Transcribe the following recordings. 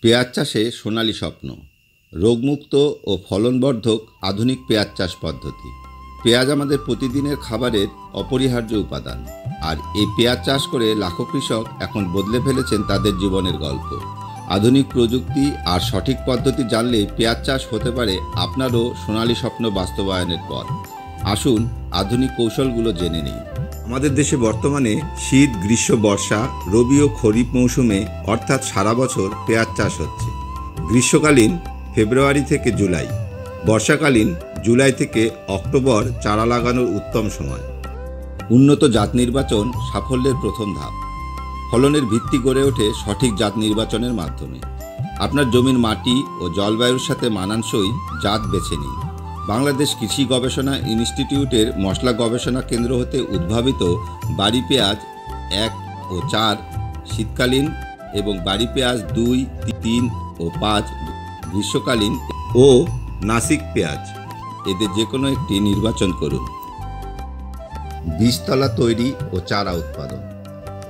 পেঁয়াজ চাষে সোনালী স্বপ্ন, রোগমুক্ত ও ফলনবর্ধক আধুনিক পেঁয়াজ চাষ পদ্ধতি। পেঁয়াজ আমাদের প্রতিদিনের খাবারের অপরিহার্য উপাদান, আর এই পেঁয়াজ চাষ করে লাখো কৃষক এখন বদলে ফেলেছেন তাদের জীবনের গল্প। আধুনিক প্রযুক্তি আর সঠিক পদ্ধতি জানলে পেঁয়াজ চাষ হতে পারে আপনারও সোনালী স্বপ্ন বাস্তবায়নের পথ। আসুন আধুনিক কৌশলগুলো জেনে নিই। আমাদের দেশে বর্তমানে শীত, গ্রীষ্ম, বর্ষা, রবি ও খরিফ মৌসুমে অর্থাৎ সারা বছর পেঁয়াজ চাষ হচ্ছে। গ্রীষ্মকালীন ফেব্রুয়ারি থেকে জুলাই, বর্ষাকালীন জুলাই থেকে অক্টোবর চারা লাগানোর উত্তম সময়। উন্নত জাত নির্বাচন সাফল্যের প্রথম ধাপ। ফলনের ভিত্তি গড়ে ওঠে সঠিক জাত নির্বাচনের মাধ্যমে। আপনার জমির মাটি ও জলবায়ুর সাথে মানানসই জাত বেছে নিন। বাংলাদেশ কৃষি গবেষণা ইনস্টিটিউটের মশলা গবেষণা কেন্দ্র হতে উদ্ভাবিত বাড়ি পেঁয়াজ 1 ও 4 শীতকালীন এবং বাড়ি পেঁয়াজ 2, 3 ও 5 গ্রীষ্মকালীন ও নাসিক পেঁয়াজ, এদের যে কোনো একটি নির্বাচন করুন। বীজতলা তৈরি ও চারা উৎপাদন।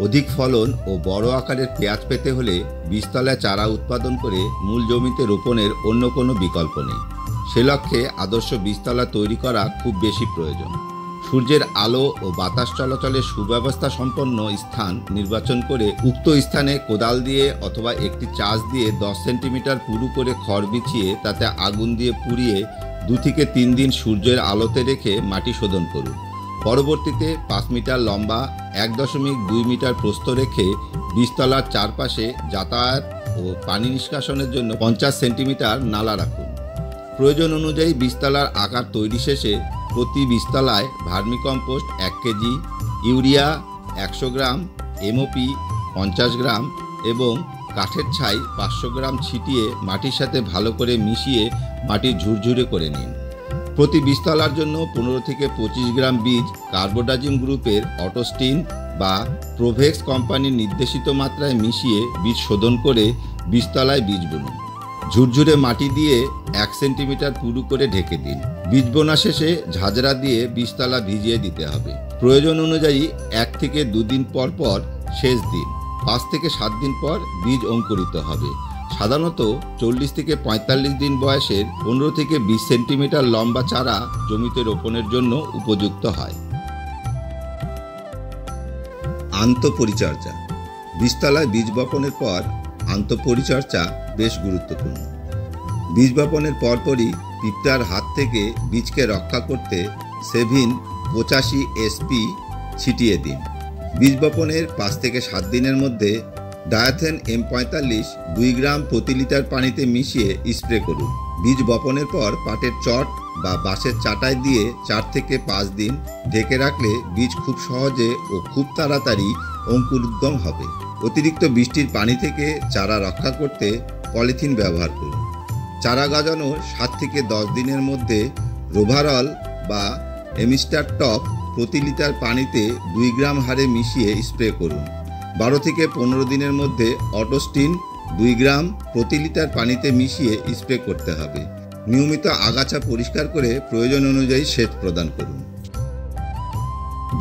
অধিক ফলন ও বড় আকারের পেঁয়াজ পেতে হলে বীজতলায় চারা উৎপাদন করে মূল জমিতে রোপণের অন্য কোনো বিকল্প নেই। সে লক্ষ্যে আদর্শ বীজতলা তৈরি করা খুব বেশি প্রয়োজন। সূর্যের আলো ও বাতাস চলাচলের সুব্যবস্থা সম্পন্ন স্থান নির্বাচন করে উক্ত স্থানে কোদাল দিয়ে অথবা একটি চাষ দিয়ে 10 সেন্টিমিটার পুরু করে খড় বিছিয়ে তাতে আগুন দিয়ে পুড়িয়ে 2 থেকে 3 দিন সূর্যের আলোতে রেখে মাটি শোধন করুন। পরবর্তীতে 5 মিটার লম্বা 1.2 মিটার প্রস্থ রেখে বীজতলার চারপাশে যাতায়াত ও পানি নিষ্কাশনের জন্য 50 সেন্টিমিটার নালা রাখুন। প্রয়োজন অনুযায়ী বীজতলার আকার তৈরি শেষে প্রতি বীজতলায় ভার্মিকম্পোস্ট 1 কেজি, ইউরিয়া 100 গ্রাম, এমওপি 50 গ্রাম এবং কাঠের ছাই 500 গ্রাম ছিটিয়ে মাটির সাথে ভালো করে মিশিয়ে মাটি ঝুরঝুরে করে নিন। প্রতি বীজতলার জন্য 15 থেকে 25 গ্রাম বীজ কার্বোডাজিম গ্রুপের অটোস্টিন বা প্রোভেক্স কোম্পানির নির্দেশিত মাত্রায় মিশিয়ে বীজ শোধন করে বীজতলায় বীজ বুনুন। ঝুরঝুরে মাটি দিয়ে 1 সেন্টিমিটার পুরু করে ঢেকে দিন। বীজ বোনা শেষে ঝাঁঝরা দিয়ে বীজতলা ভিজিয়ে দিতে হবে। প্রয়োজন অনুযায়ী 1 থেকে 2 দিন পর পর সেচ দিন। 5 থেকে 7 দিন পর বীজ অঙ্কুরিত হবে। সাধারণত 40 থেকে 45 দিন বয়সের 15 থেকে 20 সেন্টিমিটার লম্বা চারা জমিতে রোপণের জন্য উপযুক্ত হয়। আন্তঃপরিচর্যা। বীজতলায় বীজ বপনের পর আন্তঃপরিচর্যা বেশ গুরুত্বপূর্ণ। বীজ বপনের পরপরই পিঁপড়ার হাত থেকে বীজকে রক্ষা করতে সেভিন 85 SP ছিটিয়ে দিন। বীজ বপনের 5 থেকে 7 দিনের মধ্যে ডায়াথেন M45 2 গ্রাম প্রতি লিটার পানিতে মিশিয়ে স্প্রে করুন। বীজ বপনের পর পাটের চট বা বাঁশের চাটাই দিয়ে 4 থেকে 5 দিন ঢেকে রাখলে বীজ খুব সহজে ও খুব তাড়াতাড়ি অঙ্কুরোদ্গম হবে। অতিরিক্ত বৃষ্টির পানি থেকে চারা রক্ষা করতে পলিথিন ব্যবহার করুন। চারা গজানোর 7 থেকে 10 দিনের মধ্যে রোভারল বা এমিস্টার টপ প্রতি লিটার পানিতে 2 গ্রাম হারে মিশিয়ে স্প্রে করুন। 12 থেকে 15 দিনের মধ্যে অটোস্টিন 2 গ্রাম প্রতি লিটার পানিতে মিশিয়ে স্প্রে করতে হবে। নিয়মিত আগাছা পরিষ্কার করে প্রয়োজন অনুযায়ী সেচ প্রদান করুন।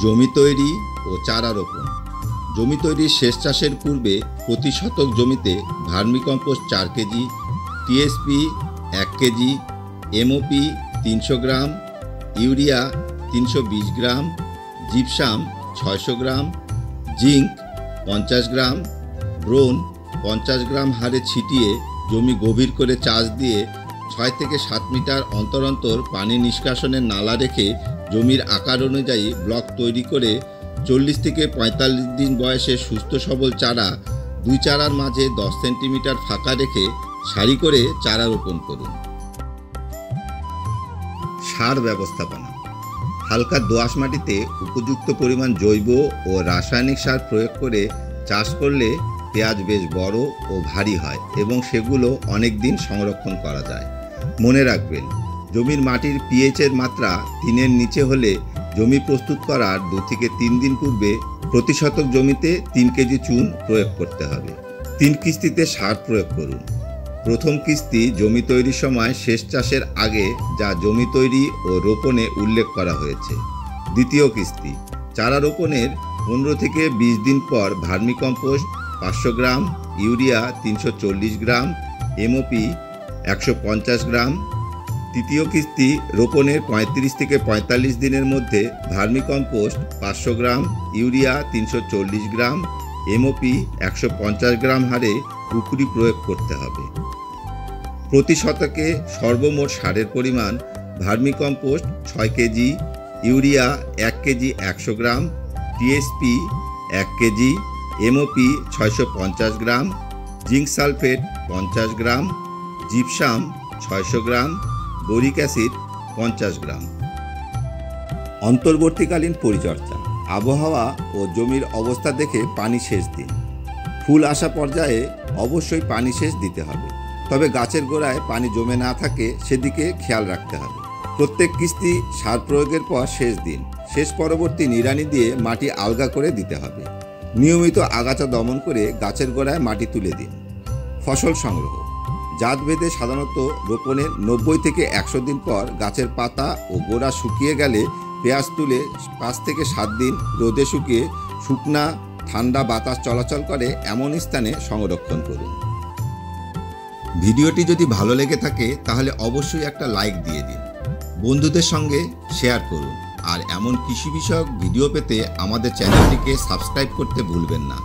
জমি তৈরি ও চারা রোপণ। জমি তৈরির শেষ চাষের পূর্বে প্রতি শতক জমিতে vermicompost 4 KG, TSP 1 KG, MOP 300 গ্রাম, ইউরিয়া 320 গ্রাম, জিপসাম 600 গ্রাম, জিঙ্ক 50 গ্রাম, ব্রোন 50 গ্রাম হারে ছিটিয়ে জমি গভীর করে চাষ দিয়ে 6 থেকে 7 মিটার অন্তর অন্তর পানি নিষ্কাশনের নালা রেখে জমির আকার অনুযায়ী ব্লক তৈরি করে 40 থেকে 45 দিন বয়সে সুস্থ সবল চারা 2 চারার মাঝে 10 সেন্টিমিটার ফাঁকা রেখে সারি করে চারা রোপণ করুন। সার ব্যবস্থাপনা। হালকা দোআঁশ মাটিতে উপযুক্ত পরিমাণ জৈব ও রাসায়নিক সার প্রয়োগ করে চাষ করলে পেঁয়াজ বেশ বড় ও ভারী হয় এবং সেগুলো অনেক দিন সংরক্ষণ করা যায়। মনে রাখবেন, জমির মাটির পিএইচের মাত্রা 3-এর নিচে হলে জমি প্রস্তুত করার 2 থেকে 3 দিন পূর্বে প্রতি শতক জমিতে 3 কেজি চুন প্রয়োগ করতে হবে। 3 কিস্তিতে সার প্রয়োগ করুন। প্রথম কিস্তি জমি তৈরির সময় শেষ চাষের আগে যা জমি তৈরি ও রোপণে উল্লেখ করা হয়েছে। দ্বিতীয় কিস্তি চারা রোপণের 15 থেকে 20 দিন পর ভার্মিকম্পোস্ট 500 গ্রাম, ইউরিয়া 340 গ্রাম, এমওপি 150 গ্রাম। তৃতীয় কিস্তি রোপণের 35 থেকে 45 দিনের মধ্যে ভার্মিকম্পোস্ট 500 গ্রাম, ইউরিয়া 340 গ্রাম, এমওপি 150 গ্রাম হারে পুকুরি প্রয়োগ করতে হবে। প্রতি শতকে সর্বমোট সারের পরিমাণ ভার্মিকম্পোস্ট 6 কেজি, ইউরিয়া 1 কেজি 100 গ্রাম, টিএসপি 1 কেজি, এমওপি 650 গ্রাম, জিঙ্ক সালফেট 50 গ্রাম, জিপসাম 600 গ্রাম, বোরিক অ্যাসিড 50 গ্রাম। অন্তর্বর্তীকালীন পরিচর্যা। আবহাওয়া ও জমির অবস্থা দেখে পানি সেচ দিন। ফুল আসা পর্যায়ে অবশ্যই পানি সেচ দিতে হবে, তবে গাছের গোড়ায় পানি জমে না থাকে সেদিকে খেয়াল রাখতে হবে। প্রত্যেক কিস্তি সার প্রয়োগের পর সেচ দিন। সেচ পরবর্তী নিড়ানি দিয়ে মাটি আলগা করে দিতে হবে। নিয়মিত আগাছা দমন করে গাছের গোড়ায় মাটি তুলে দিন। ফসল সংগ্রহ। জাতভেদে সাধারণত রোপণের 90 থেকে 100 দিন পর গাছের পাতা ও গোড়া শুকিয়ে গেলে পেঁয়াজ তুলে 5 থেকে 7 দিন রোদে শুকিয়ে শুকনা ঠান্ডা বাতাস চলাচল করে এমন স্থানে সংরক্ষণ করুন। ভিডিওটি যদি ভালো লেগে থাকে তাহলে অবশ্যই একটা লাইক দিয়ে দিন, বন্ধুদের সঙ্গে শেয়ার করুন, আর এমন কৃষি বিষয়ক ভিডিও পেতে আমাদের চ্যানেলটিকে সাবস্ক্রাইব করতে ভুলবেন না।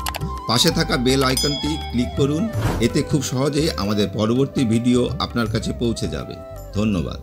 পাশে থাকা বেল আইকনটি ক্লিক করুন, এতে খুব সহজেই আমাদের পরবর্তী ভিডিও আপনার কাছে পৌঁছে যাবে। ধন্যবাদ।